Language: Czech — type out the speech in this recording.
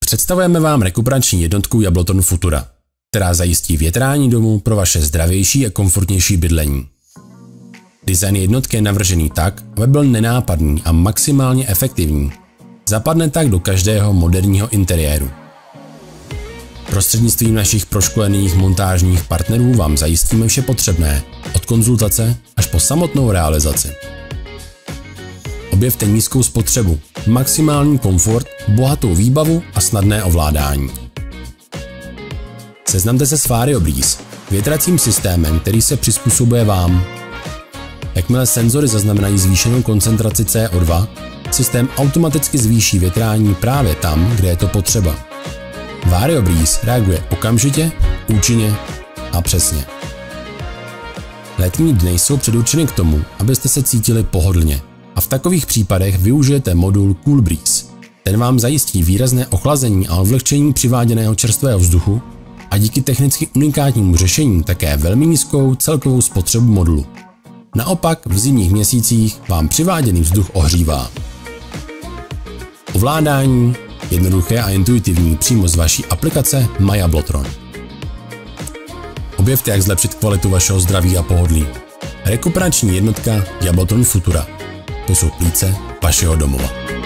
Představujeme vám rekuperační jednotku Jablotron Futura, která zajistí větrání domu pro vaše zdravější a komfortnější bydlení. Design jednotky je navržený tak, aby byl nenápadný a maximálně efektivní. Zapadne tak do každého moderního interiéru. Prostřednictvím našich proškolených montážních partnerů vám zajistíme vše potřebné, od konzultace až po samotnou realizaci. Objevte nízkou spotřebu, maximální komfort, bohatou výbavu a snadné ovládání. Seznamte se s VarioBreeze, větracím systémem, který se přizpůsobuje vám. Jakmile senzory zaznamenají zvýšenou koncentraci CO2, systém automaticky zvýší větrání právě tam, kde je to potřeba. VarioBreeze reaguje okamžitě, účinně a přesně. Letní dny jsou předurčeny k tomu, abyste se cítili pohodlně, a v takových případech využijete modul CoolBreeze. Ten vám zajistí výrazné ochlazení a odvlhčení přiváděného čerstvého vzduchu a díky technicky unikátnímu řešení také velmi nízkou celkovou spotřebu modulu. Naopak v zimních měsících vám přiváděný vzduch ohřívá. Ovládání jednoduché a intuitivní přímo z vaší aplikace My Jablotron. Objevte, jak zlepšit kvalitu vašeho zdraví a pohodlí. Rekuperační jednotka Jablotron Futura. To jsou plíce vašeho domova.